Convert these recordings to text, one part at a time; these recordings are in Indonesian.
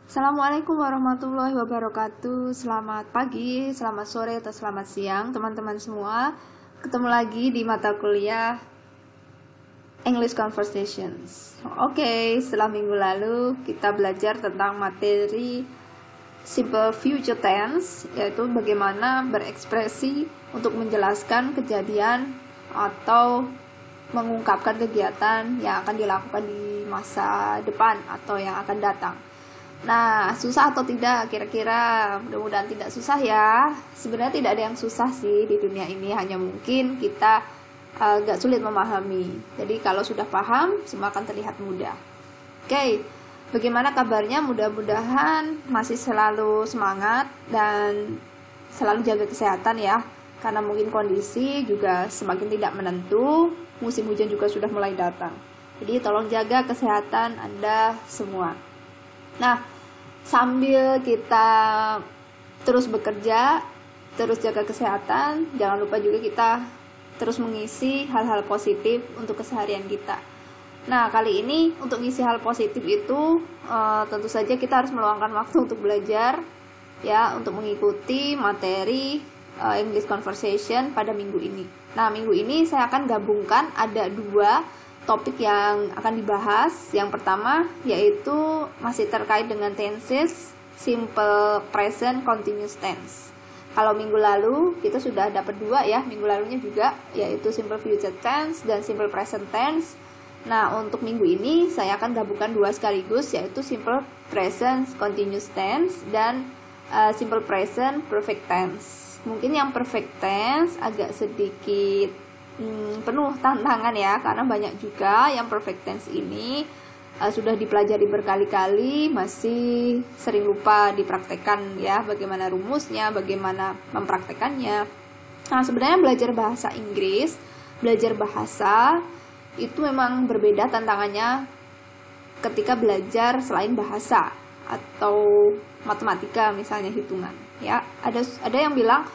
Assalamualaikum warahmatullahi wabarakatuh. Selamat pagi, selamat sore, atau selamat siang teman-teman semua. Ketemu lagi di mata kuliah English Conversations. Oke, setelah minggu lalu kita belajar tentang materi simple future tense, yaitu bagaimana berekspresi untuk menjelaskan kejadian atau mengungkapkan kegiatan yang akan dilakukan di masa depan atau yang akan datang. Nah, susah atau tidak? Kira-kira mudah-mudahan tidak susah ya. Sebenarnya tidak ada yang susah sih di dunia ini, hanya mungkin kita agak sulit memahami. Jadi kalau sudah paham, semua akan terlihat mudah. Oke, bagaimana kabarnya? Mudah-mudahan masih selalu semangat dan selalu jaga kesehatan ya. Karena mungkin kondisi juga semakin tidak menentu, musim hujan juga sudah mulai datang. Jadi tolong jaga kesehatan Anda semua. Nah, sambil kita terus bekerja, terus jaga kesehatan, jangan lupa juga kita terus mengisi hal-hal positif untuk keseharian kita. Nah, kali ini untuk ngisi hal positif itu tentu saja kita harus meluangkan waktu untuk belajar ya, untuk mengikuti materi English Conversation pada minggu ini. Nah, minggu ini saya akan gabungkan ada dua topik yang akan dibahas. Yang pertama yaitu masih terkait dengan tenses, simple present continuous tense. Kalau minggu lalu kita sudah dapat dua ya, minggu lalunya juga, yaitu simple future tense dan simple present tense. Nah, untuk minggu ini saya akan gabungkan dua sekaligus, yaitu simple present continuous tense dan simple present perfect tense. Mungkin yang perfect tense agak sedikit penuh tantangan ya, karena banyak juga yang perfect tense ini sudah dipelajari berkali-kali, masih sering lupa dipraktekkan ya, bagaimana rumusnya, bagaimana mempraktekannya. Nah, sebenarnya belajar bahasa Inggris, belajar bahasa itu memang berbeda tantangannya ketika belajar selain bahasa atau matematika, misalnya hitungan ya. Ada yang bilang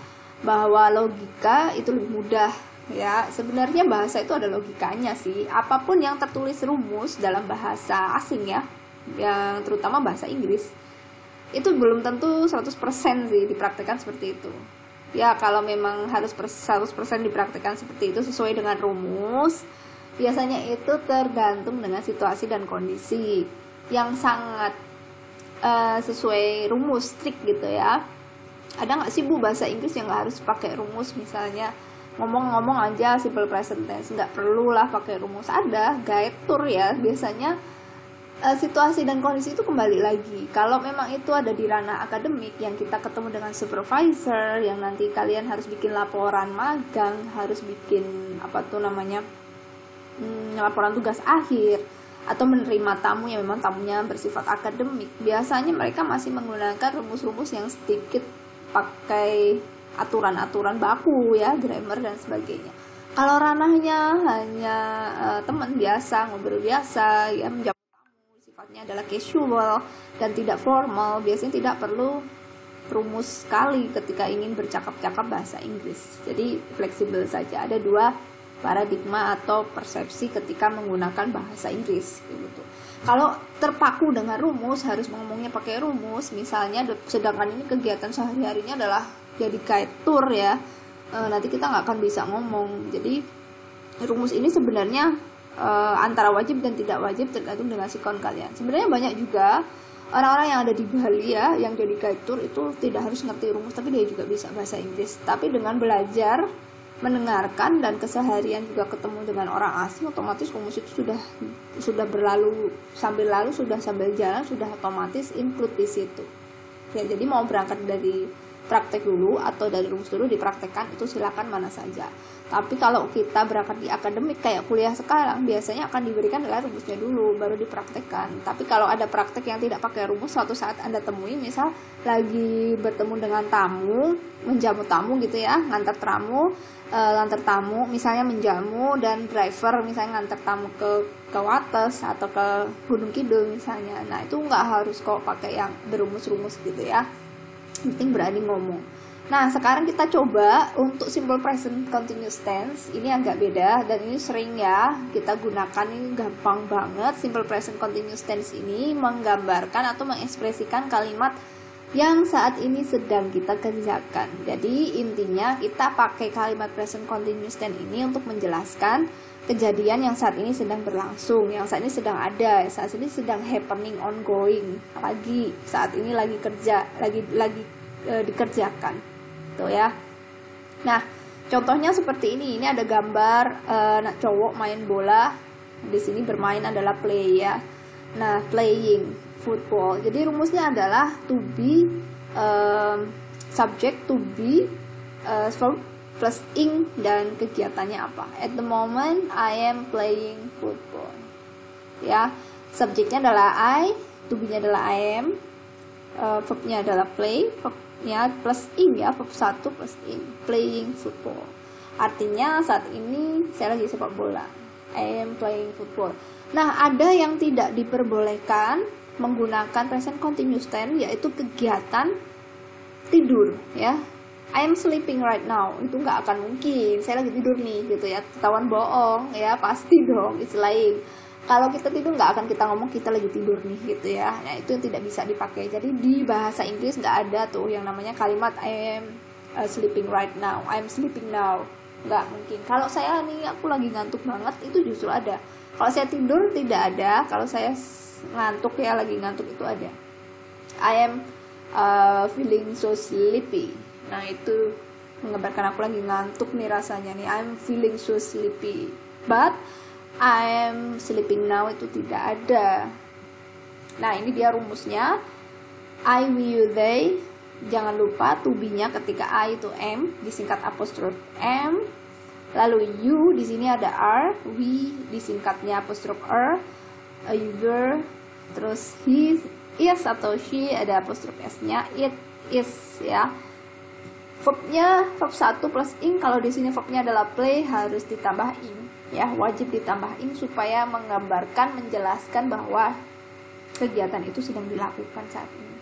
bahwa logika itu lebih mudah. Ya, sebenarnya bahasa itu ada logikanya sih. Apapun yang tertulis rumus dalam bahasa asing ya, yang terutama bahasa Inggris, itu belum tentu 100% sih dipraktekkan seperti itu. Ya, kalau memang harus 100% dipraktekkan seperti itu sesuai dengan rumus, biasanya itu tergantung dengan situasi dan kondisi yang sangat sesuai rumus strict gitu ya. Ada nggak sih Bu bahasa Inggris yang nggak harus pakai rumus, misalnya ngomong-ngomong aja simple present tense, nggak perlu lah pakai rumus. Ada guide tour ya, biasanya situasi dan kondisi itu kembali lagi. Kalau memang itu ada di ranah akademik yang kita ketemu dengan supervisor, yang nanti kalian harus bikin laporan magang, harus bikin laporan tugas akhir, atau menerima tamu yang memang tamunya bersifat akademik, biasanya mereka masih menggunakan rumus-rumus yang sedikit pakai aturan-aturan baku ya, grammar dan sebagainya. Kalau ranahnya hanya teman biasa, ngobrol biasa ya, menjawab tamu, sifatnya adalah casual dan tidak formal, biasanya tidak perlu rumus sekali ketika ingin bercakap-cakap bahasa Inggris. Jadi fleksibel saja. Ada dua paradigma atau persepsi ketika menggunakan bahasa Inggris gitu. Kalau terpaku dengan rumus, harus ngomongnya pakai rumus, misalnya sedangkan ini kegiatan sehari-harinya adalah jadi guide tour ya, nanti kita nggak akan bisa ngomong. Jadi rumus ini sebenarnya antara wajib dan tidak wajib tergantung dengan sikon kalian. Sebenarnya banyak juga orang-orang yang ada di Bali ya, yang jadi guide tour itu tidak harus ngerti rumus, tapi dia juga bisa bahasa Inggris. Tapi dengan belajar, mendengarkan, dan keseharian juga ketemu dengan orang asing, otomatis rumus itu sudah berlalu sambil jalan, sudah otomatis include di situ. Ya, jadi mau berangkat dari praktek dulu atau dari rumus dulu dipraktekkan, itu silakan mana saja. Tapi kalau kita berangkat di akademik kayak kuliah sekarang, biasanya akan diberikan adalah rumusnya dulu baru dipraktekkan. Tapi kalau ada praktek yang tidak pakai rumus, suatu saat Anda temui, misal lagi bertemu dengan tamu, menjamu tamu gitu ya, ngantar tamu, misalnya menjamu, dan driver misalnya ngantar tamu ke Wates atau ke Gunung Kidul misalnya. Nah, itu nggak harus kok pakai yang berumus-rumus gitu ya. Penting berani ngomong. Nah, sekarang kita coba untuk simple present continuous tense. Ini agak beda dan ini sering ya kita gunakan, ini gampang banget. Simple present continuous tense ini menggambarkan atau mengekspresikan kalimat yang saat ini sedang kita kerjakan. Jadi intinya kita pakai kalimat present continuous tense ini untuk menjelaskan kejadian yang saat ini sedang berlangsung, yang saat ini sedang ada, saat ini sedang happening, ongoing, lagi saat ini lagi kerja, lagi dikerjakan, tuh ya. Nah, contohnya seperti ini. Ini ada gambar anak cowok main bola. Di sini bermain adalah play ya. Nah, playing football. Jadi rumusnya adalah to be, subject to be, verb plus ing, dan kegiatannya apa. At the moment I am playing football. Ya, subjeknya adalah I, to be-nya adalah I am, verbnya adalah play, verbnya plus ing ya, verb 1 plus ing, playing football. Artinya saat ini saya lagi sepak bola. I am playing football. Nah, ada yang tidak diperbolehkan menggunakan present continuous tense, yaitu kegiatan tidur ya. I am sleeping right now, itu nggak akan mungkin, saya lagi tidur nih gitu ya, ketahuan bohong ya, pasti dong, it's lying. Kalau kita tidur nggak akan kita ngomong kita lagi tidur nih gitu ya. Nah, itu yang tidak bisa dipakai. Jadi di bahasa Inggris nggak ada tuh yang namanya kalimat I am sleeping right now, I am sleeping now, nggak mungkin. Kalau saya nih aku lagi ngantuk banget, itu justru ada. Kalau saya tidur tidak ada, kalau saya ngantuk ya, lagi ngantuk itu ada. I am feeling so sleepy. Nah, itu mengabarkan aku lagi ngantuk nih rasanya nih. I'm feeling so sleepy. But I am sleeping now itu tidak ada. Nah, ini dia rumusnya. I, we, you, they. Jangan lupa to be-nya ketika I itu am, disingkat apostrof M. Lalu you di sini ada R, we disingkatnya apostrof R. Either, terus he is atau she ada apostrof s-nya, it is ya. Verbnya verb 1 plus ing. Kalau di sini verbnya adalah play, harus ditambah ing ya, wajib ditambah ing supaya menggambarkan, menjelaskan bahwa kegiatan itu sedang dilakukan saat ini.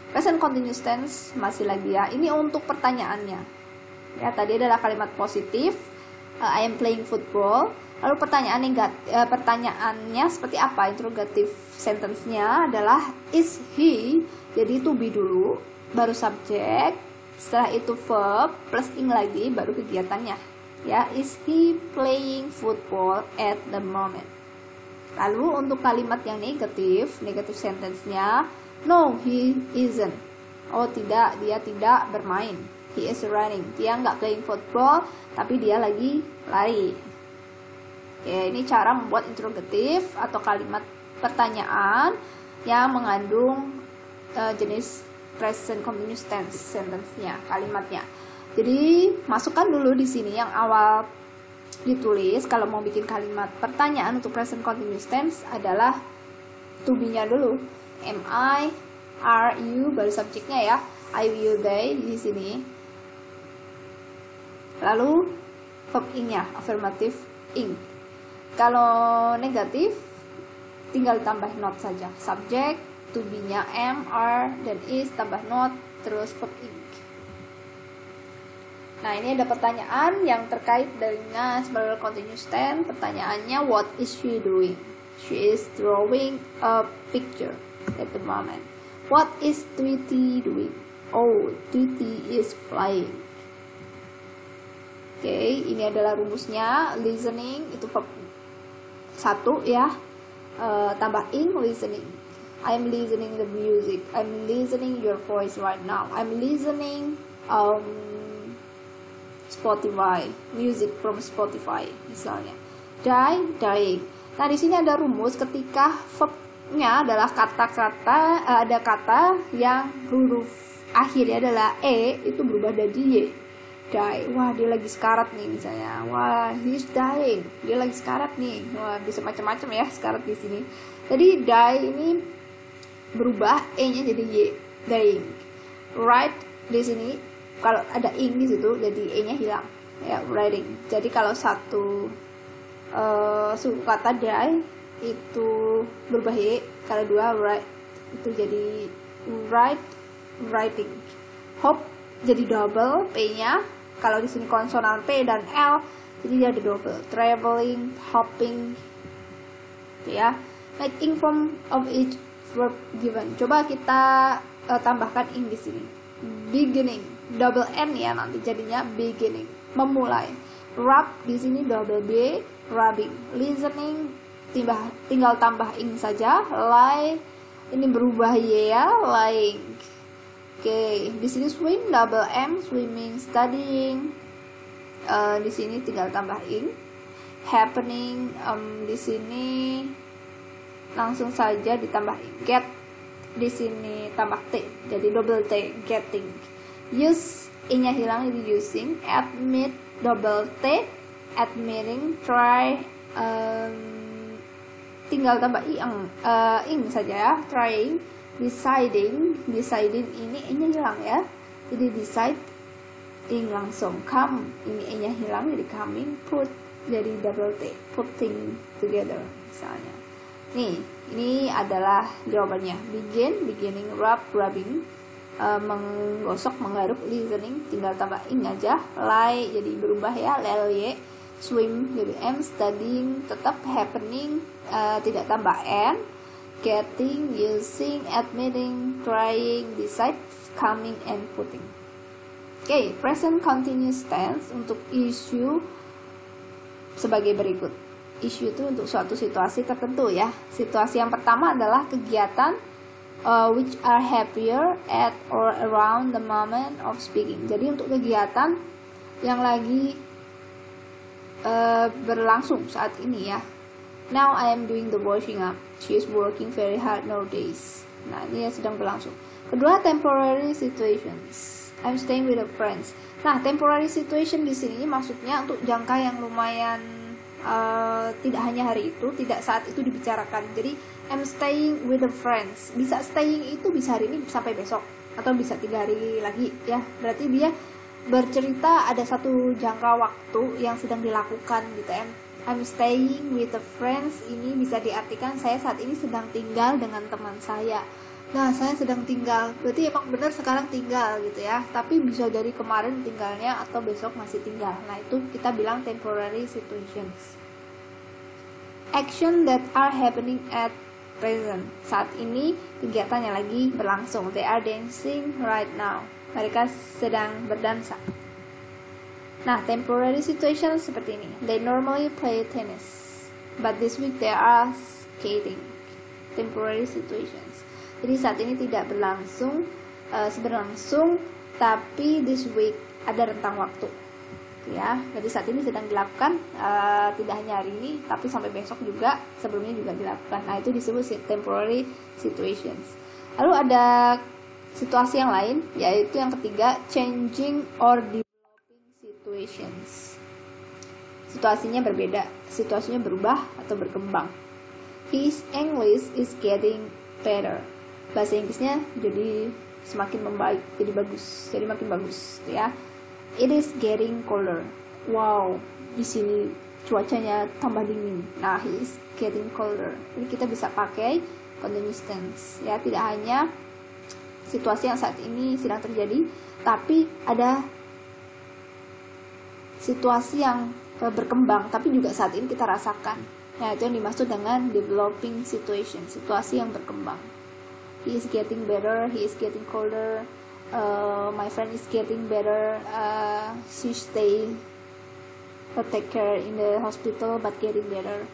Present continuous tense masih lagi ya. Ini untuk pertanyaannya. Ya, tadi adalah kalimat positif, I am playing football. Lalu pertanyaannya seperti apa? Interrogative sentence-nya adalah is he. Jadi to be dulu, baru subject, setelah itu verb plus ing lagi, baru kegiatannya. Ya, is he playing football at the moment. Lalu untuk kalimat yang negatif sentence-nya, no, he isn't. Oh tidak, dia tidak bermain. He is running. Dia nggak playing football, tapi dia lagi lari. Oke, ini cara membuat interrogatif atau kalimat pertanyaan yang mengandung jenis present continuous tense sentence-nya, kalimatnya. Jadi masukkan dulu di sini yang awal ditulis. Kalau mau bikin kalimat pertanyaan untuk present continuous tense adalah to be-nya dulu. Am I, are you, baru subjeknya ya. I, you, they di sini. Lalu verb ing-nya, affirmative ing. Kalau negatif tinggal tambah not saja. Subject, to be-nya am, are, dan is, tambah not, terus verb ing. Nah, ini ada pertanyaan yang terkait dengan simple continuous tense. Pertanyaannya, what is she doing? She is drawing a picture at the moment. What is Tweety doing? Oh, Tweety is flying. Oke, ini adalah rumusnya. Listening itu verb 1 ya, tambah ing, listening. I'm listening the music. I'm listening your voice right now. I'm listening Spotify, music from Spotify misalnya. Dying. Nah, di sini ada rumus ketika verbnya adalah ada kata yang huruf akhirnya adalah e, itu berubah jadi y. Die. Wah, dia lagi sekarat nih misalnya. Wah, he's dying. Dia lagi sekarat nih. Wah, bisa macam-macam ya sekarat di sini. Jadi die ini berubah e-nya jadi y. Dying. Right di sini kalau ada ing di situ jadi e-nya hilang. Ya, writing. Jadi kalau satu suku kata die itu berubah y, kalau dua write itu jadi writing. Hope jadi double P-nya. Kalau di sini konsonan P dan L, jadi dia ada double. Traveling, hopping, ya. Making form of each verb given. Coba kita tambahkan in di sini. Beginning, double N ya nanti jadinya beginning, memulai. Rub di sini double B, rubbing. Listening tinggal tambah ing saja. Lie ini berubah Y ya, lying. Oke, di sini swim double M, swimming, studying. Di sini tinggal tambah ing. Happening di sini langsung saja ditambah ing. Get di sini tambah T, jadi double T, getting. Use ing-nya hilang jadi using. Admit double T, admitting. Try tinggal tambah ing saja ya, trying. Deciding ini ing-nya hilang ya, jadi decide ing langsung. Come ini ing-nya hilang jadi coming. Put jadi double T, putting together misalnya. Nih, ini adalah jawabannya. Beginning, rub, rubbing, menggosok, menggaruk. Listening tinggal tambah ing aja. Lie jadi berubah ya, ly. Swim jadi M. Studying tetap. Happening tidak tambah N. Getting, using, admitting, trying, decide, coming, and putting. Oke, present continuous tense untuk issue sebagai berikut. Issue itu untuk suatu situasi tertentu ya. Situasi yang pertama adalah kegiatan which are happier at or around the moment of speaking. Jadi untuk kegiatan yang lagi berlangsung saat ini ya. Now I am doing the washing up. She is working very hard nowadays. Nah, ini yang sedang berlangsung. Kedua, temporary situations. I'm staying with a friends. Nah, temporary situation di sini maksudnya untuk jangka yang lumayan tidak hanya hari itu, tidak saat itu dibicarakan. Jadi I'm staying with a friends. Bisa staying itu bisa hari ini sampai besok atau bisa 3 hari lagi ya. Berarti dia bercerita ada satu jangka waktu yang sedang dilakukan gitu ya. I'm staying with a friends ini bisa diartikan saya saat ini sedang tinggal dengan teman saya. Nah, saya sedang tinggal, berarti emang benar sekarang tinggal gitu ya. Tapi bisa dari kemarin tinggalnya atau besok masih tinggal. Nah, itu kita bilang temporary situations. Action that are happening at present. Saat ini kegiatannya lagi berlangsung. They are dancing right now. Mereka sedang berdansa. Nah, temporary situations seperti ini. They normally play tennis, but this week they are skating. Temporary situations. Jadi saat ini tidak berlangsung, berlangsung, tapi this week ada rentang waktu. Ya, jadi saat ini sedang dilakukan, tidak hanya hari ini, tapi sampai besok juga, sebelumnya juga dilakukan. Nah, itu disebut temporary situations. Lalu ada situasi yang lain, yaitu yang ketiga, changing or developing situations. Situasinya berbeda, situasinya berubah atau berkembang. His English is getting better. Bahasa Inggrisnya jadi semakin membaik, jadi bagus, jadi makin bagus, ya. It is getting colder. Wow, di sini cuacanya tambah dingin. Nah, he is getting colder. Jadi kita bisa pakai continuous tense, ya. Tidak hanya situasi yang saat ini sedang terjadi, tapi ada situasi yang berkembang, tapi juga saat ini kita rasakan. Nah, itu yang dimaksud dengan developing situation, situasi yang berkembang. He is getting better, he is getting colder, my friend is getting better, she stay take care in the hospital but getting better.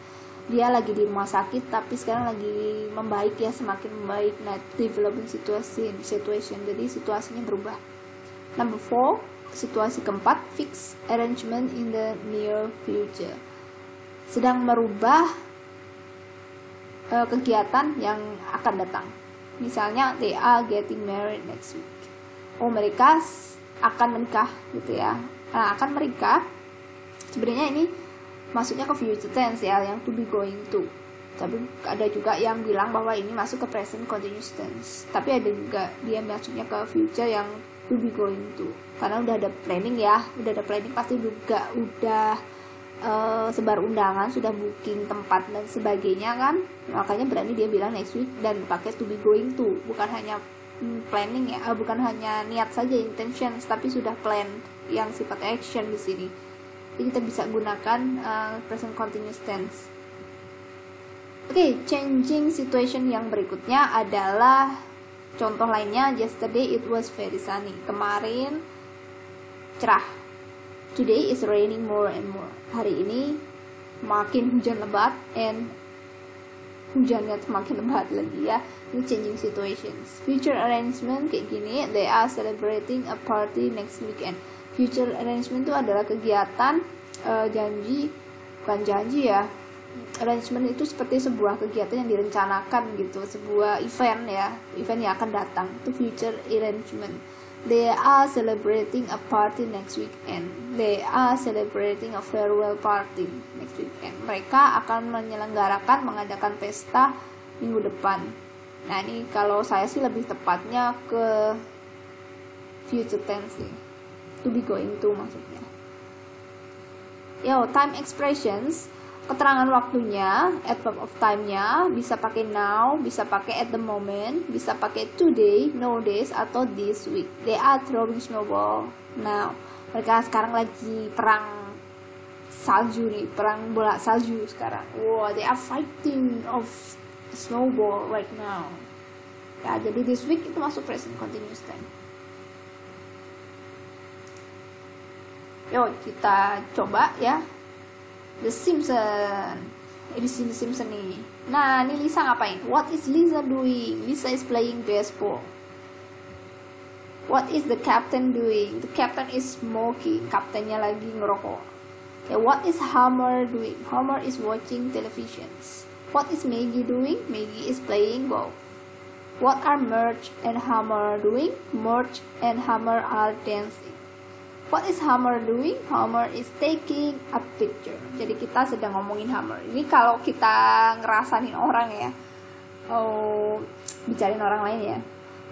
Dia lagi di rumah sakit tapi sekarang lagi membaik ya, semakin membaik. Nah, developing situation, jadi situasinya berubah. Number 4, situasi keempat, fix arrangement in the near future. Sedang merubah kegiatan yang akan datang. Misalnya, they are getting married next week. Oh, mereka akan menikah gitu ya. Nah, akan menikah. Sebenarnya ini masuknya ke future tense ya, yang to be going to. Tapi ada juga yang bilang bahwa ini masuk ke present continuous tense. Tapi ada juga dia masuknya ke future yang to be going to. Karena udah ada planning ya, udah ada planning pasti juga udah sebar undangan, sudah booking tempat dan sebagainya kan. Makanya berani dia bilang next week dan pakai to be going to, bukan hanya planning ya, bukan hanya niat saja intentions, tapi sudah plan yang sifat action di sini. Jadi kita bisa gunakan present continuous tense. Oke, changing situation yang berikutnya adalah contoh lainnya. Yesterday it was very sunny. Kemarin cerah. Today is raining more and more. Hari ini makin hujan lebat, and hujannya semakin lebat lagi ya. Ini changing situations. Future arrangement kayak gini, they are celebrating a party next weekend. Future arrangement itu adalah kegiatan bukan janji ya. Arrangement itu seperti sebuah kegiatan yang direncanakan gitu, sebuah event ya, event yang akan datang. Itu future arrangement. They are celebrating a party next weekend. They are celebrating a farewell party next weekend. Mereka akan mengadakan pesta minggu depan. Nah, ini kalau saya sih lebih tepatnya ke future tense sih. To be going to maksudnya. Time expressions, keterangan waktunya, adverb of time-nya bisa pakai now, bisa pakai at the moment, bisa pakai today, nowadays, atau this week. They are throwing snowball now. Mereka sekarang lagi perang salju nih, perang bola salju sekarang. Wow, they are fighting of snowball right now. Ya, jadi this week itu masuk present continuous tense. Kita coba ya. The Simpsons. Ini The Simpsons nih. Nah, ini Lisa ngapain? What is Lisa doing? Lisa is playing baseball. What is the captain doing? The captain is smoking. Kaptennya lagi ngerokok. Okay, what is Homer doing? Homer is watching televisions. What is Maggie doing? Maggie is playing golf. What are Marge and Homer doing? Marge and Homer are dancing. What is Homer doing? Homer is taking a picture. Jadi kita sedang ngomongin Homer. Ini kalau kita ngerasain orang ya, bicarain orang lain ya.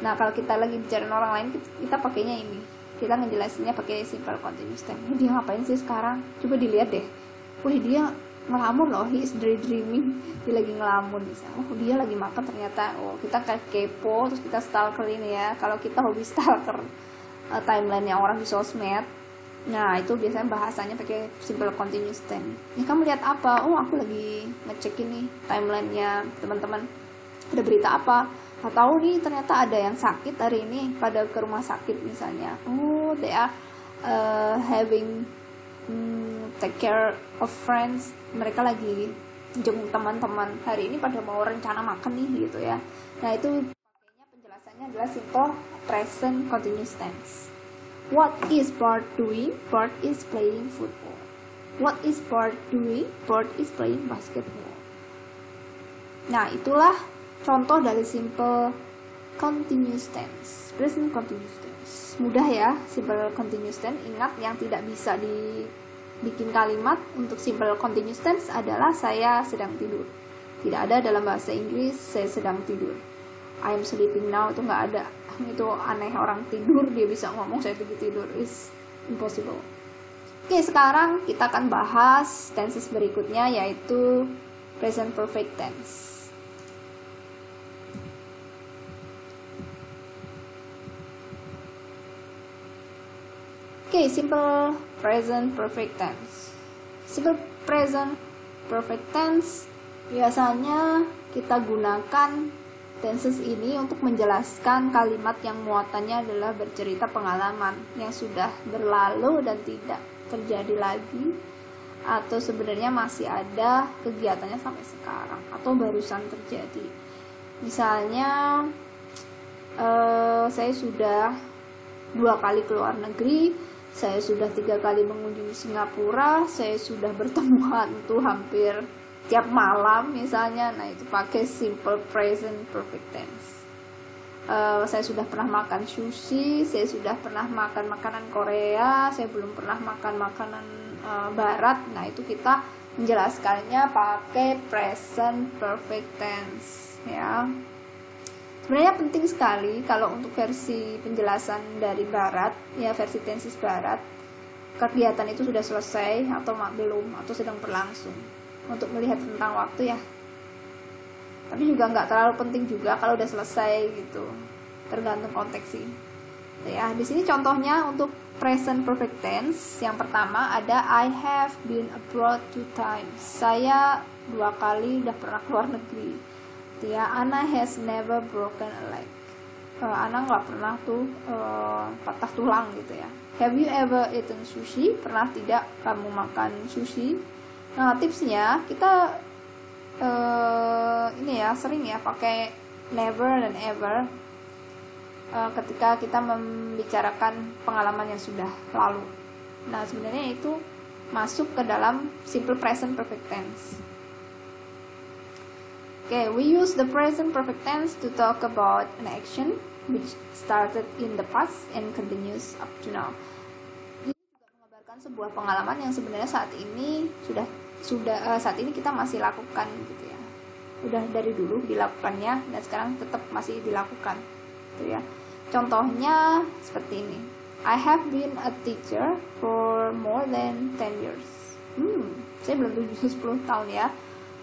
Nah, kalau kita lagi bicarain orang lain, kita pakainya ini. Kita ngejelasinnya pakai simple continuous tense. Dia ngapain sih sekarang? Coba dilihat deh. Wih, dia ngelamun loh. He is daydreaming. Dia lagi ngelamun misalnya. Dia lagi makan ternyata. Kita kayak kepo, terus kita stalkerin ya. Kalau kita hobi stalker timeline-nya orang di sosmed, nah itu biasanya bahasanya pakai simple continuous tense. Ini kamu lihat apa? Aku lagi ngecek ini timeline-nya teman-teman, ada berita apa, atau nih ternyata ada yang sakit hari ini pada ke rumah sakit misalnya. They are having take care of friends, mereka lagi jenguk teman-teman hari ini, pada mau rencana makan nih gitu ya. Nah, itu pakainya penjelasannya adalah simple present continuous tense. What is Bart doing? Bart is playing football. What is Bart doing? Bart is playing basketball. Nah, itulah contoh dari simple continuous tense, present continuous tense. Mudah ya, simple continuous tense. Ingat, yang tidak bisa dibikin kalimat untuk simple continuous tense adalah saya sedang tidur. Tidak ada dalam bahasa Inggris saya sedang tidur. I am sleeping now, itu nggak ada. Itu aneh, orang tidur dia bisa ngomong saya lagi tidur. It's impossible. Oke, sekarang kita akan bahas tenses berikutnya, yaitu present perfect tense. Oke, simple present perfect tense. Simple present perfect tense biasanya kita gunakan tenses ini untuk menjelaskan kalimat yang muatannya adalah bercerita pengalaman yang sudah berlalu dan tidak terjadi lagi, atau sebenarnya masih ada kegiatannya sampai sekarang, atau barusan terjadi. Misalnya, saya sudah 2 kali ke luar negeri, saya sudah 3 kali mengunjungi Singapura, saya sudah bertemu hantu hampir tiap malam misalnya. Nah, itu pakai simple present perfect tense. Saya sudah pernah makan sushi, saya sudah pernah makan makanan Korea, saya belum pernah makan makanan barat. Nah, itu kita menjelaskannya pakai present perfect tense ya. Sebenarnya penting sekali kalau untuk versi penjelasan dari barat ya, versi tenses barat, kegiatan itu sudah selesai atau belum atau sedang berlangsung, untuk melihat tentang waktu ya. Tapi juga nggak terlalu penting juga kalau udah selesai gitu. tergantung konteks sih. Ya, di sini contohnya untuk present perfect tense. Yang pertama ada I have been abroad 2 times. Saya 2 kali udah pernah keluar negeri. Ya, Anna has never broken a leg. Anna nggak pernah tuh patah tulang gitu ya. Have you ever eaten sushi? Pernah tidak kamu makan sushi? Nah, tipsnya kita ini ya sering ya pakai never dan ever ketika kita membicarakan pengalaman yang sudah lalu. Nah, sebenarnya itu masuk ke dalam simple present perfect tense. Okay, we use the present perfect tense to talk about an action which started in the past and continues up to now. Ini juga mengabarkan sebuah pengalaman yang sebenarnya saat ini saat ini kita masih lakukan gitu ya. Udah dari dulu dilakukannya dan sekarang tetap masih dilakukan gitu ya. Contohnya seperti ini. I have been a teacher for more than 10 years. Saya belum 10 tahun ya.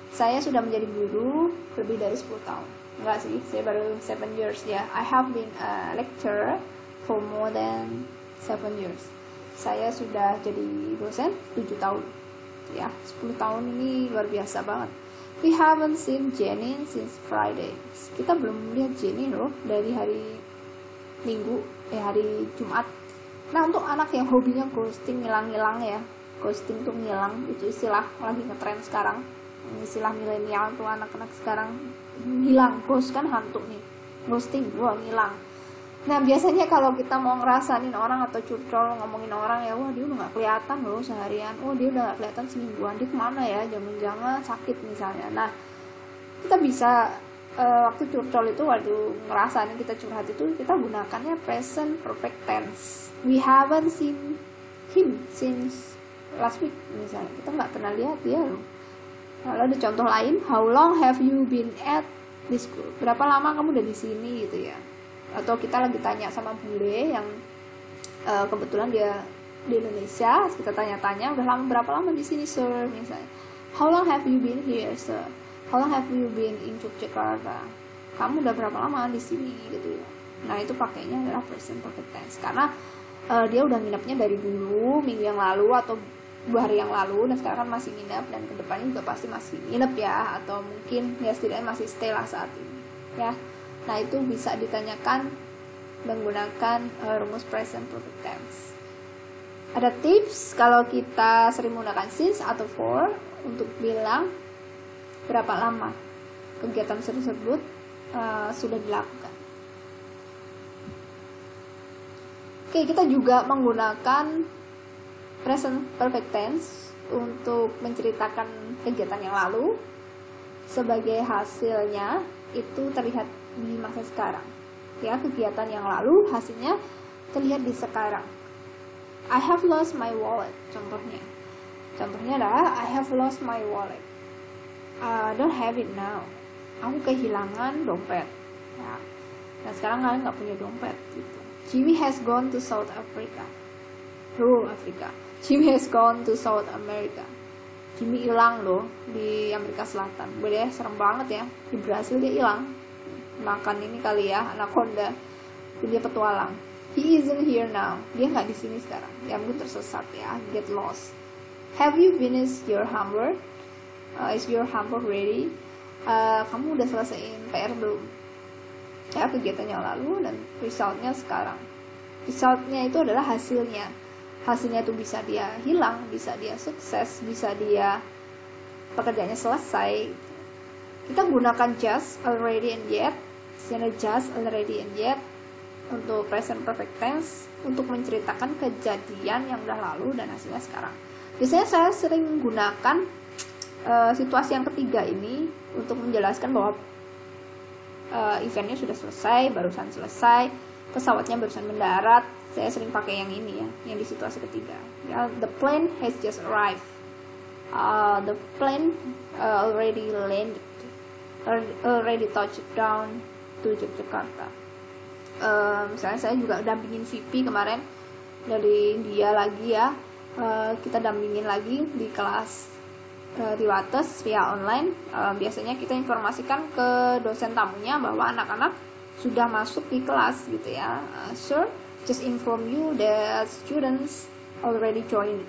Saya sudah menjadi guru lebih dari 10 tahun. Enggak sih, saya baru 7 years ya. I have been a lecturer for more than 7 years. Saya sudah jadi dosen 7 tahun. Ya, 10 tahun ini luar biasa banget. We haven't seen Jenny since Friday. Kita belum lihat Jenny loh dari hari Minggu, hari Jumat. Nah, untuk anak yang hobinya ghosting, ngilang-ngilang ya. Ghosting tuh ngilang, itu istilah lagi ngetren sekarang. Istilah milenial tuh anak-anak sekarang hilang, ghost kan hantu nih. Ghosting, ngilang. Nah, biasanya kalau kita mau ngerasain orang atau curcol ngomongin orang ya, wah dia udah gak kelihatan loh seharian, dia udah gak kelihatan semingguan, dia kemana ya, jangan-jangan sakit misalnya. Nah, kita bisa waktu curcol itu, waktu ngerasain kita curhat itu, kita gunakannya present perfect tense. We haven't seen him since last week misalnya, kita gak pernah lihat dia loh. Lalu ada contoh lain, how long have you been at this school? Berapa lama kamu udah di sini gitu ya. Atau kita lagi tanya sama bule yang kebetulan dia di Indonesia, kita tanya-tanya udah berapa lama di sini sir misalnya. How long have you been here sir? How long have you been in Yogyakarta? Kamu udah berapa lama di sini gitu ya. Nah, itu pakainya adalah present perfect tense karena dia udah nginepnya dari dulu minggu yang lalu atau 2 hari yang lalu, dan sekarang kan masih nginep dan kedepannya juga pasti masih nginep ya, atau mungkin ya setidaknya masih stay lah saat ini ya. Nah, itu bisa ditanyakan menggunakan rumus present perfect tense. Ada tips kalau kita sering menggunakan since atau for untuk bilang berapa lama kegiatan tersebut sudah dilakukan. Oke, kita juga menggunakan present perfect tense untuk menceritakan kegiatan yang lalu sebagai hasilnya itu terlihat di masa sekarang. Ya, kegiatan yang lalu hasilnya terlihat di sekarang. I have lost my wallet, contohnya. Contohnya adalah I have lost my wallet. Don't have it now. Aku kehilangan dompet. Ya. Nah, sekarang kalian nggak punya dompet gitu. Jimmy has gone to South Africa. Afrika. Jimmy has gone to South America. Jimmy hilang loh di Amerika Selatan. Beda, serem banget ya. Di Brasil dia hilang. Makan ini kali ya, anaconda. Dia petualang. He isn't here now. Dia nggak di sini sekarang. Ya mungkin tersesat ya. Get lost. Have you finished your homework? Is your homework ready? Kamu udah selesaiin PR belum? Ya, kegiatan yang lalu dan resultnya sekarang. Resultnya itu adalah hasilnya. Hasilnya itu bisa dia hilang, bisa dia sukses, bisa dia pekerjaannya selesai. Kita gunakan just, already, and yet. Sini just, already, and yet untuk present perfect tense untuk menceritakan kejadian yang udah lalu dan hasilnya sekarang. Biasanya saya sering gunakan situasi yang ketiga ini untuk menjelaskan bahwa eventnya sudah selesai, barusan selesai, pesawatnya barusan mendarat. Saya sering pakai yang ini ya, yang di situasi ketiga. Ya, the plane has just arrived. The plane already landed, already touched down to Yogyakarta. Misalnya saya juga dampingin VP kemarin dari India lagi ya. Kita dampingin lagi di kelas di Wates via online. Biasanya kita informasikan ke dosen tamunya bahwa anak-anak sudah masuk di kelas gitu ya. Sir, just inform you that students already joined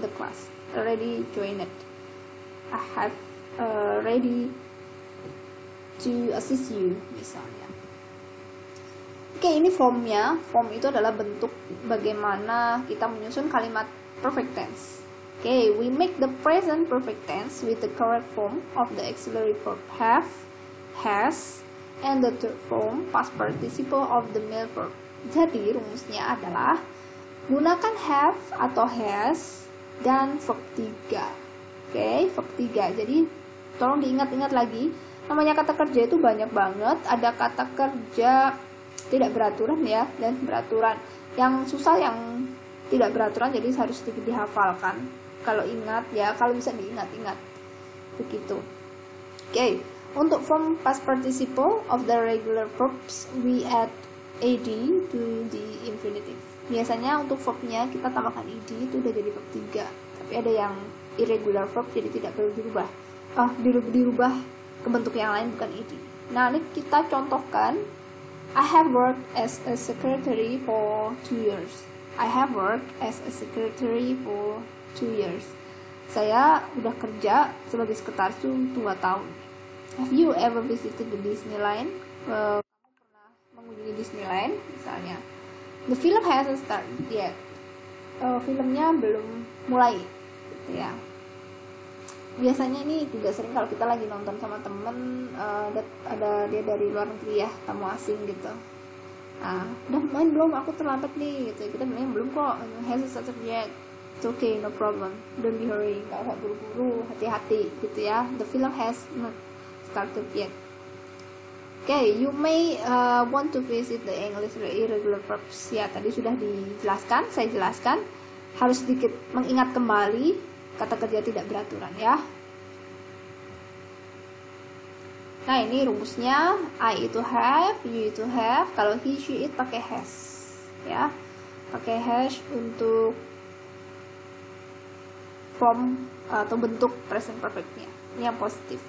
the class, already joined it. I have ready to assist you misalnya. Oke, ini formnya. Form itu adalah bentuk bagaimana kita menyusun kalimat perfect tense. Oke, we make the present perfect tense with the correct form of the auxiliary verb have, has, and the third form past participle of the male verb. Jadi rumusnya adalah gunakan have atau has dan verb 3. Oke, verb 3. Jadi tolong diingat-ingat lagi, namanya kata kerja itu banyak banget. Ada kata kerja tidak beraturan ya, dan beraturan. Yang susah yang tidak beraturan, jadi harus sedikit dihafalkan. Kalau ingat ya, kalau bisa diingat-ingat. Begitu. Oke, untuk form past participle of the regular verbs, we add ed to the infinitive. Biasanya untuk verbnya kita tambahkan ed, itu udah jadi verb 3. Tapi ada yang irregular verb, jadi tidak perlu dirubah. Dirubah ke bentuk yang lain, bukan ed. Nah, ini kita contohkan. I have worked as a secretary for 2 years. I have worked as a secretary for 2 years. Saya udah kerja sebagai sekretaris 2 tahun. Have you ever visited the Disneyland? Kamu pernah mengunjungi Disneyland misalnya. The film hasn't started yet. Filmnya belum mulai gitu ya. Biasanya ini juga sering kalau kita lagi nonton sama temen, ada dia dari luar negeri ya, tamu asing gitu. Udah main belum? Aku terlambat nih gitu. Kita bilang belum kok, hasn't started yet. It's okay, no problem. Don't be hurry, nggak usah buru-buru, hati-hati gitu ya. The film has not started yet. Okay, you may want to visit the English irregular verbs. Ya, tadi sudah dijelaskan, saya jelaskan. Harus sedikit mengingat kembali kata kerja tidak beraturan ya. Nah, ini rumusnya. I itu have, you itu have. Kalau he, she, it pakai has ya. Pakai has untuk form atau bentuk present perfectnya. Ini yang positif.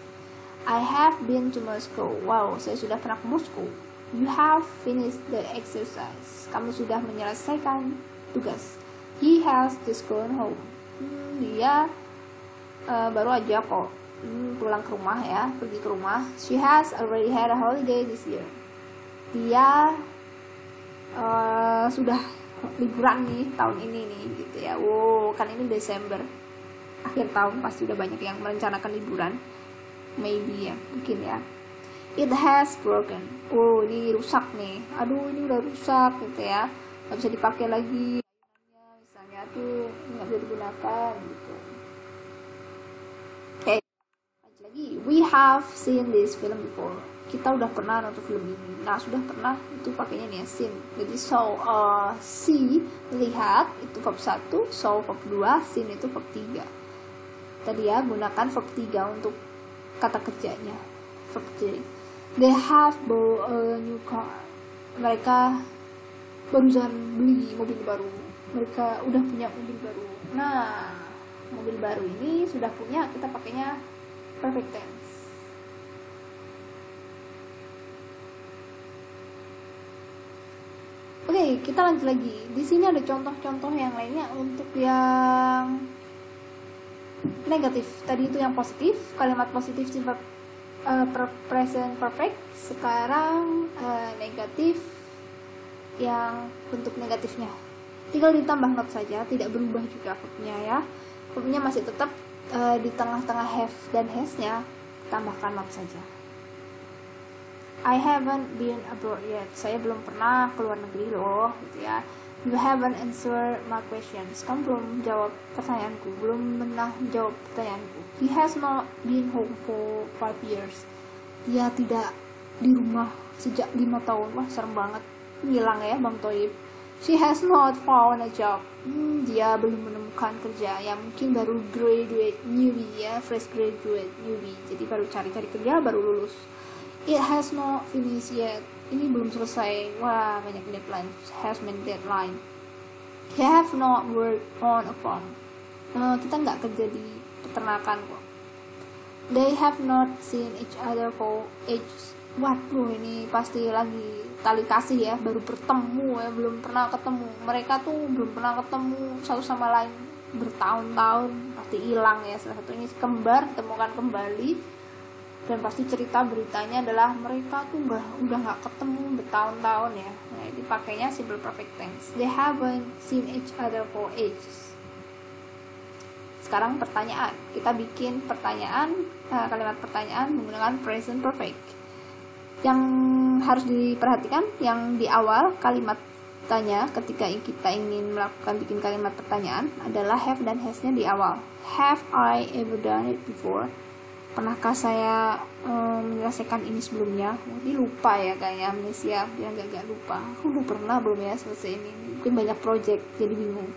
I have been to Moscow. Wow, saya sudah pernah ke Moskow. You have finished the exercise. Kamu sudah menyelesaikan tugas. He has just gone home. Dia baru aja kok pulang ke rumah ya, pergi ke rumah. She has already had a holiday this year. Dia sudah liburan nih tahun ini nih gitu ya. Wow, kan ini Desember, akhir tahun, pasti udah banyak yang merencanakan liburan. Maybe ya, mungkin ya. It has broken. Oh, ini rusak nih. Aduh, ini udah rusak gitu ya. Gak bisa dipakai lagi. Misalnya tuh nggak bisa digunakan gitu. Oke, lanjut lagi. We have seen this film before. Kita udah pernah nonton film ini. Nah, sudah pernah itu pakainya nih seen. Jadi see, lihat itu verb 1, saw verb 2, seen itu verb 3. Tadi ya, gunakan verb 3 untuk kata kerjanya. Verb 3. They have bought a new car. Mereka barusan beli mobil baru. Mereka udah punya mobil baru. Nah, mobil baru ini sudah punya, kita pakainya perfect tense. Oke, kita lanjut lagi. Di sini ada contoh-contoh yang lainnya untuk yang negatif. Tadi itu yang positif, kalimat positif sifat present perfect. Sekarang negatif, yang bentuk negatifnya tinggal ditambah not saja, tidak berubah juga verbnya ya. Verbnya masih tetap di tengah-tengah have dan has-nya, tambahkan not saja. I haven't been abroad yet. Saya belum pernah keluar negeri loh, gitu ya. You haven't answered my questions. Kamu belum jawab pertanyaanku, belum pernah jawab pertanyaanku. He has not been home for 5 years. Dia tidak di rumah sejak 5 tahun. Wah, serem banget. Ngilang ya Bang Toib. She has not found a job. Dia belum menemukan kerja. Ya mungkin baru graduate newbie ya, fresh graduate newbie. Jadi baru cari-cari kerja, baru lulus. It has not finished yet. Ini belum selesai. Wah, banyak deadline. Has been deadline. He have not worked on a farm. Kita nggak kerja di peternakan kok. They have not seen each other for ages. waduh ini pasti lagi tali kasih ya, baru bertemu ya, belum pernah ketemu. Mereka tuh belum pernah ketemu satu sama lain bertahun-tahun, pasti hilang ya. Salah satunya kembar ditemukan kembali, dan pasti cerita beritanya adalah mereka tuh udah nggak ketemu bertahun-tahun ya. Nah, ini pakainya simple perfect tense. They haven't seen each other for ages. Sekarang pertanyaan, kita bikin pertanyaan, kalimat pertanyaan menggunakan present perfect. Yang harus diperhatikan yang di awal kalimat tanya ketika kita ingin melakukan bikin kalimat pertanyaan adalah have dan has-nya di awal. Have I ever done it before? Pernahkah saya menyelesaikan ini sebelumnya? Ini lupa ya kayaknya, amnesia, dia agak lupa. Aku udah pernah belum ya selesai ini? Mungkin banyak project jadi bingung.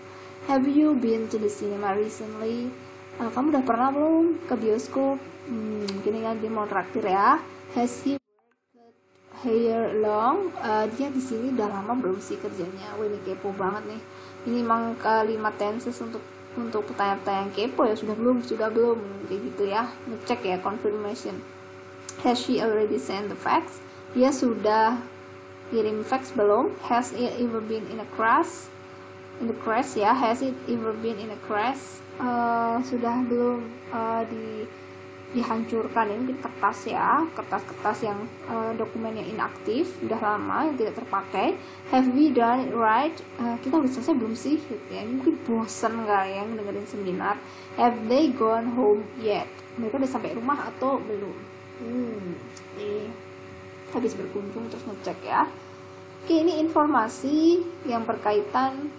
Have you been to the cinema recently? Kamu udah pernah belum ke bioskop? Mungkin kan dia mau traktir ya. Has he here long? Dia di sini udah lama belum sih kerjanya? Wah, ini kepo banget nih. Ini emang kalimat tenses untuk pertanyaan-pertanyaan kepo ya. Sudah belum kayak gitu ya, ngecek ya, confirmation. Has she already sent the fax? Dia sudah kirim fax belum? Has it ever been in a crash? In the crash ya, has it ever been in a crash? Sudah belum dihancurkan? Ini kertas ya, kertas yang dokumennya inaktif, udah lama yang tidak terpakai. Have we done it right? Kita udah selesai belum sih gitu ya. Mungkin bosan kali ya dengerin seminar. Have they gone home yet? Mereka udah sampai rumah atau belum? Habis berkunjung terus ngecek ya. Oke, ini informasi yang berkaitan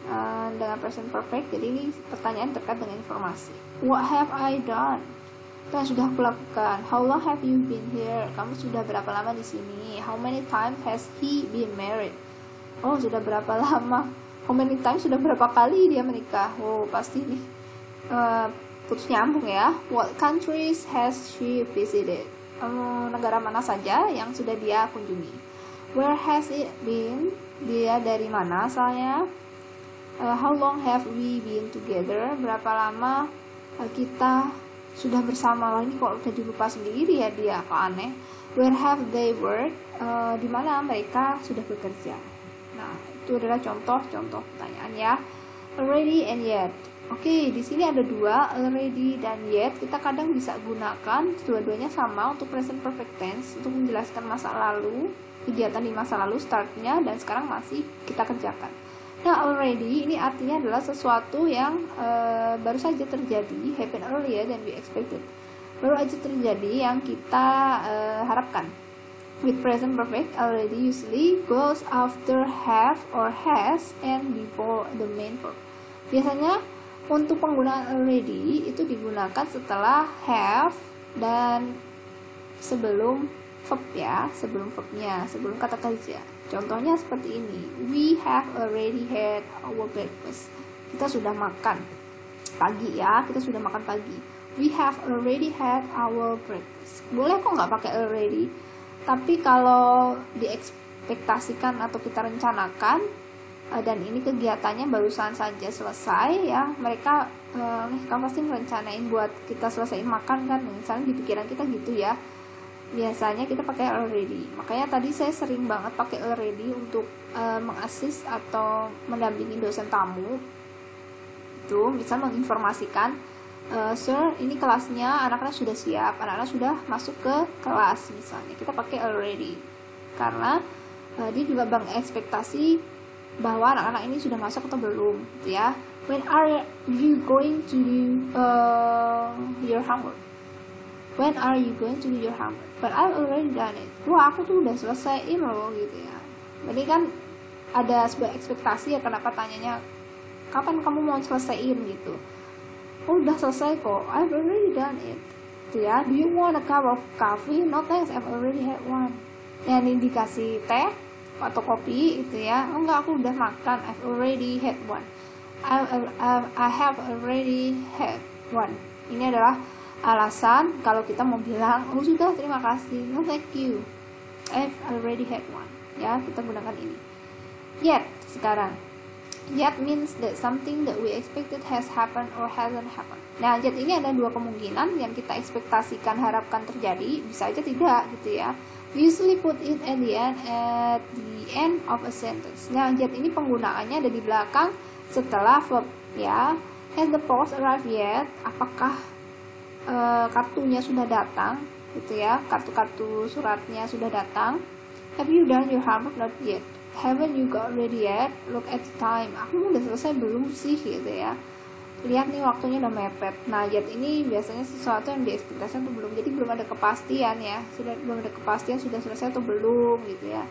dengan present perfect. Jadi ini pertanyaan terkait dengan informasi. What have I done? Apa yang sudah aku lakukan? How long have you been here? Kamu sudah berapa lama di sini? How many times has he been married? Oh, sudah berapa lama? How many times, sudah berapa kali dia menikah? Oh, pasti nih putus nyambung ya. What countries has she visited? Negara mana saja yang sudah dia kunjungi? Where has it been? Dia dari mana asalnya? How long have we been together? Berapa lama kita sudah bersama? Lagi kok udah dilupa sendiri ya dia, kok aneh. Where have they worked? Di mana mereka sudah bekerja? Nah, itu adalah contoh pertanyaan ya. Already and yet. Oke, di sini ada dua, already dan yet. Kita kadang bisa gunakan dua-duanya sama untuk present perfect tense untuk menjelaskan masa lalu, kegiatan di masa lalu, startnya, dan sekarang masih kita kerjakan. Nah, already ini artinya adalah sesuatu yang baru saja terjadi, happen earlier than we expected. Baru aja terjadi yang kita harapkan. With present perfect, already usually goes after have or has and before the main verb. Biasanya untuk penggunaan already itu digunakan setelah have dan sebelum verb ya, sebelum verbnya, sebelum kata kerja. Contohnya seperti ini. We have already had our breakfast. Kita sudah makan pagi ya, kita sudah makan pagi. We have already had our breakfast. Boleh kok nggak pakai already, tapi kalau diekspektasikan atau kita rencanakan dan ini kegiatannya barusan saja selesai ya, mereka kamu pasti merencanain buat kita selesaiin makan kan, misalnya di pikiran kita gitu ya. Biasanya kita pakai already. Makanya tadi saya sering banget pakai already untuk mengassist atau mendampingi dosen tamu. Itu bisa menginformasikan, sir, ini kelasnya anak-anak sudah siap, anak-anak sudah masuk ke kelas misalnya. Kita pakai already. Karena dia juga mengekspektasi bahwa anak-anak ini sudah masuk atau belum, gitu ya. When are you going to do your homework? When are you going to do your homework? But I've already done it. Wah, aku tuh udah selesaiin loh gitu ya. Jadi kan ada sebuah ekspektasi ya, kenapa tanyanya kapan kamu mau selesaiin gitu. Oh, udah selesai kok. I've already done it. Gitu ya. Do you want a cup of coffee? No thanks, I've already had one. Ya, ini dikasih teh atau kopi gitu ya. Oh enggak, aku udah makan. I've already had one. I have already had one. Ini adalah alasan kalau kita mau bilang, oh sudah, terima kasih, no thank you, I've already had one. Ya, kita gunakan ini. Yet, sekarang. Yet means that something that we expected has happened or hasn't happened. Nah, yet ini ada dua kemungkinan yang kita ekspektasikan, harapkan terjadi, bisa aja tidak gitu ya. We usually put it at the end of a sentence. Nah, yet ini penggunaannya ada di belakang setelah verb ya. Has the post arrived yet? Apakah kartunya sudah datang gitu ya, kartu suratnya sudah datang. Have you done your homework? Not yet. Haven't you got ready yet? Look at the time. Aku udah selesai belum sih gitu ya. Lihat nih waktunya udah mepet. Nah, yet ini biasanya sesuatu yang diekspektasikan atau belum. Jadi belum ada kepastian ya. Belum ada kepastian sudah selesai atau belum gitu ya.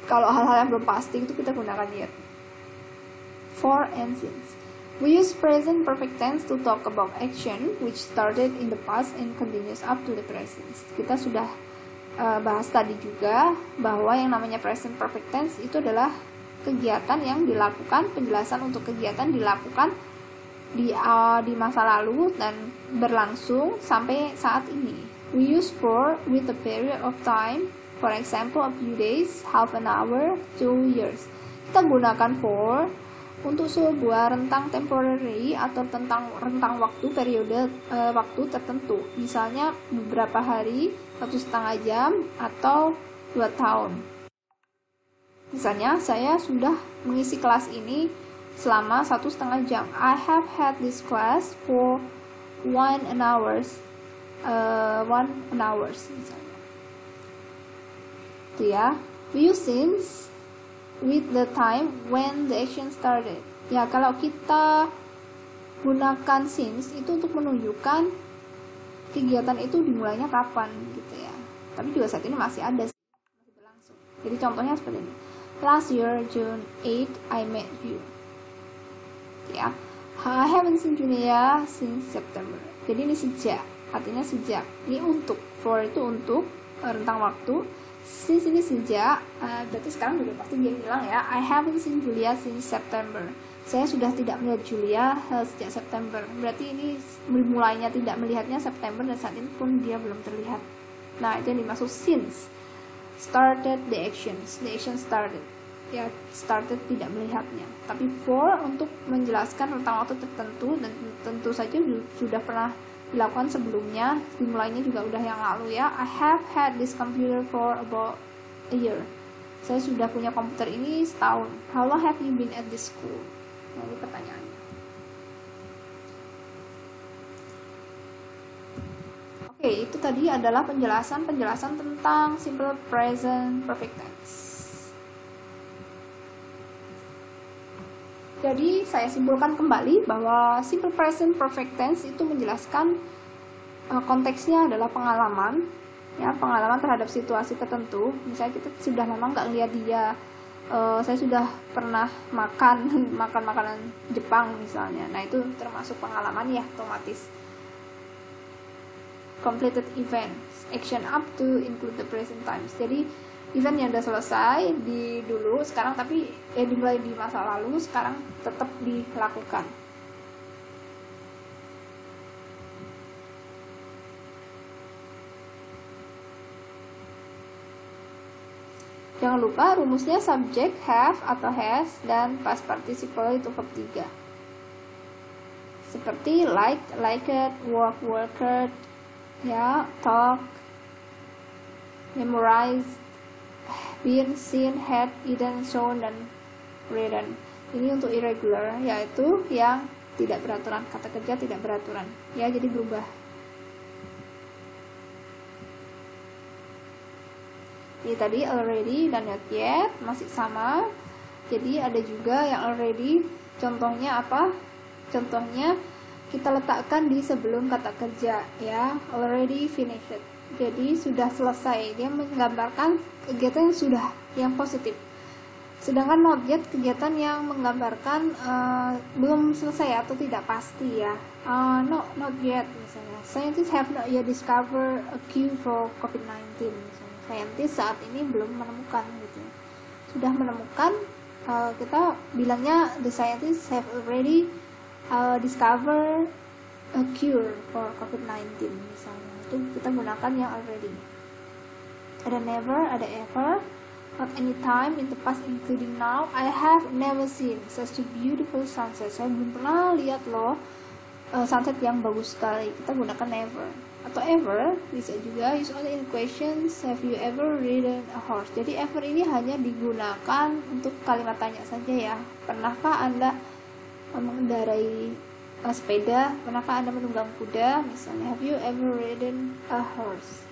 Kalau hal-hal yang belum pasti itu kita gunakan yet. For and since. We use present perfect tense to talk about action which started in the past and continues up to the present. Kita sudah bahas tadi juga bahwa yang namanya present perfect tense itu adalah kegiatan yang dilakukan, penjelasan untuk kegiatan dilakukan di masa lalu dan berlangsung sampai saat ini. We use for with a period of time, for example a few days, half an hour, 2 years. Kita gunakan for untuk sebuah rentang temporary atau rentang waktu, periode waktu tertentu, misalnya beberapa hari, 1,5 jam, atau 2 tahun. Misalnya saya sudah mengisi kelas ini selama 1,5 jam. I have had this class for 1 hour misalnya. Itu ya. We use since with the time when the action started. Ya, kalau kita gunakan since itu untuk menunjukkan kegiatan itu dimulainya kapan gitu ya. Tapi juga saat ini masih ada, masih berlangsung. Jadi contohnya seperti ini. Last year June 8 I met you. Ya, I haven't seen Julia since September. Jadi ini sejak, artinya sejak. Ini untuk, for itu untuk rentang waktu. Since ini sejak, berarti sekarang udah pasti dia bilang ya, I haven't seen Julia since September. Saya sudah tidak melihat Julia sejak September. Berarti ini mulainya tidak melihatnya September dan saat ini pun dia belum terlihat. Nah, itu yang dimaksud since. Started the actions. The action started. Ya, started tidak melihatnya. Tapi for untuk menjelaskan tentang waktu tertentu dan tentu saja sudah pernah dilakukan sebelumnya, dimulainya juga udah yang lalu ya. I have had this computer for about a year. Saya sudah punya komputer ini setahun. How long have you been at this school? Nah, ini pertanyaannya. Oke, itu tadi adalah penjelasan tentang simple present perfect tense. Jadi saya simpulkan kembali bahwa simple present perfect tense itu menjelaskan konteksnya adalah pengalaman, ya, pengalaman terhadap situasi tertentu. Misalnya kita sudah lama nggak lihat dia, saya sudah pernah makan makanan Jepang misalnya. Nah, itu termasuk pengalaman ya, otomatis. Completed events, action up to include the present times. Jadi event yang udah selesai di dulu sekarang, tapi dimulai di masa lalu sekarang tetap dilakukan. Jangan lupa rumusnya subject, have atau has, dan past participle itu verb 3. Seperti like, liked, work, worked, ya, talk, memorize, been, seen, had, eaten, shown, dan written. Ini untuk irregular, yaitu yang tidak beraturan, kata kerja tidak beraturan. Ya, jadi berubah. Ini tadi already dan not yet masih sama. Jadi ada juga yang already. Contohnya apa? Contohnya kita letakkan di sebelum kata kerja ya, already finished. Jadi sudah selesai, dia menggambarkan kegiatan yang sudah, yang positif. Sedangkan not yet kegiatan yang menggambarkan belum selesai atau tidak pasti ya. Not yet misalnya. Scientists have not yet discovered a cure for COVID-19 misalnya. Scientists saat ini belum menemukan gitu. Sudah menemukan, kita bilangnya the scientists have already discovered a cure for COVID-19 misalnya. Itu kita gunakan yang already. Ada never, ada ever, not any time in the past including now. I have never seen such a beautiful sunset. Saya belum pernah lihat loh sunset yang bagus sekali. Kita gunakan never. atau ever bisa juga. Use only in questions. Have you ever ridden a horse? Jadi ever ini hanya digunakan untuk kalimat tanya saja ya. Pernahkah Anda mengendarai sepeda? Pernahkah Anda menunggang kuda? Misalnya, have you ever ridden a horse?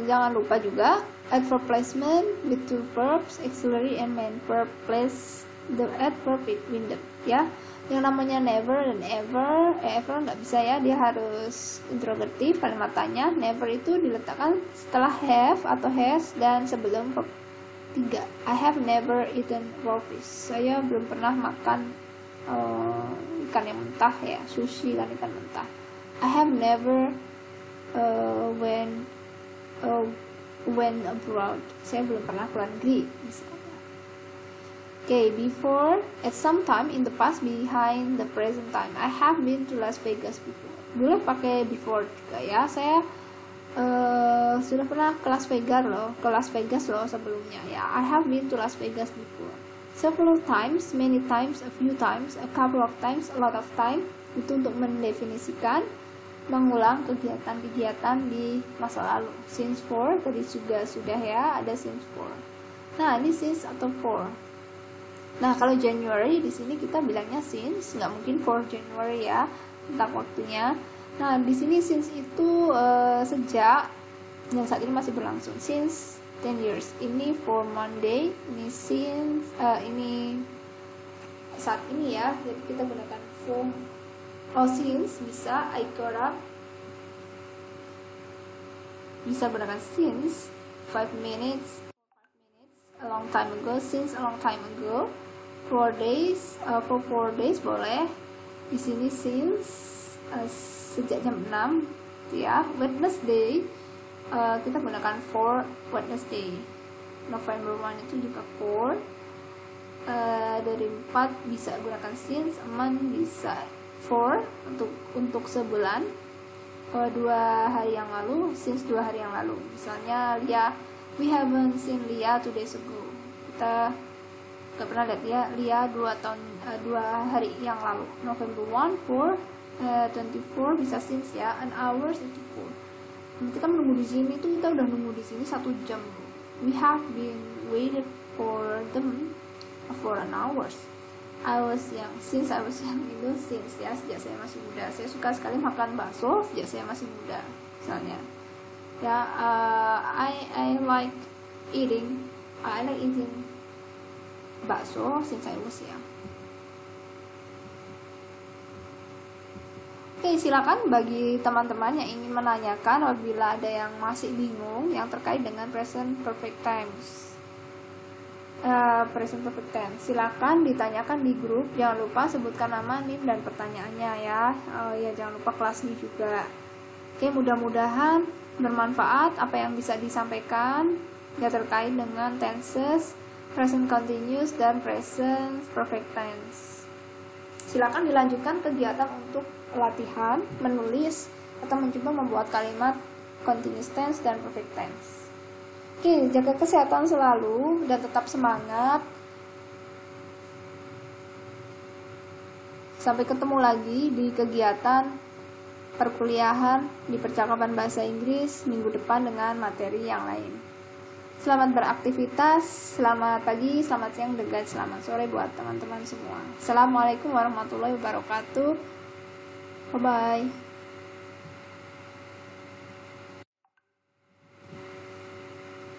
Jangan lupa juga adverb placement with two verbs, auxiliary and main verb. Place the adverb between them ya. Yang namanya never dan ever nggak bisa ya, dia harus interrogatif, kalimat tanya. Never itu diletakkan setelah have atau has dan sebelum verb 3. I have never eaten raw fish. Saya belum pernah makan ikan yang mentah ya, sushi kan ikan mentah. I have never went abroad. Saya belum pernah ke luar negeri misalnya. Okay, before, at some time in the past, behind the present time. I have been to Las Vegas before. Boleh pakai before juga ya. Saya sudah pernah ke Las Vegas loh sebelumnya ya. I have been to Las Vegas before. Several times, many times, a few times, a couple of times, a lot of time. Itu untuk mendefinisikan, mengulang kegiatan-kegiatan di masa lalu. Since for tadi juga sudah ya, ada since for. Nah, ini since atau for. Nah, kalau January di sini kita bilangnya since, nggak mungkin for January ya, tentang waktunya. Nah, di sini since itu sejak, yang saat ini masih berlangsung. Since 10 years. Ini for Monday, ini since, ini saat ini ya, jadi kita gunakan for. Since bisa, I got up. Bisa gunakan since, 5 minutes, a long time ago, since a long time ago. 4 days, for 4 days boleh. Di sini since sejak jam 6 ya. Wednesday kita gunakan for Wednesday. November 1 itu juga for. Dari 4 bisa gunakan since, 6 bisa for untuk sebulan. 2 hari yang lalu, since 2 hari yang lalu. Misalnya Lia, we haven't seen Lia 2 days ago. Kita gak pernah lihat Lia 2 hari yang lalu. November 1 for 24 bisa since ya. An hour itu for. Kita menunggu di sini tuh, kita udah nunggu di sini 1 jam. We have been waited for them for an hours. Since I was young itu since ya, sejak saya masih muda. Saya suka sekali makan bakso sejak saya masih muda misalnya. Ya, I like eating bakso since I was young. Oke, silakan bagi teman-teman yang ingin menanyakan apabila ada yang masih bingung yang terkait dengan present perfect tense. Silakan ditanyakan di grup. Jangan lupa sebutkan nama, NIM dan pertanyaannya ya. Ya, jangan lupa kelasnya juga. Oke, mudah-mudahan bermanfaat apa yang bisa disampaikan ya terkait dengan tenses, present continuous dan present perfect tense. Silakan dilanjutkan kegiatan untuk latihan, menulis atau mencoba membuat kalimat continuous tense dan perfect tense. Oke, jaga kesehatan selalu dan tetap semangat. Sampai ketemu lagi di kegiatan perkuliahan di percakapan bahasa Inggris minggu depan dengan materi yang lain. Selamat beraktivitas, selamat pagi, selamat siang, dan selamat sore buat teman-teman semua. Assalamualaikum warahmatullahi wabarakatuh. Bye-bye.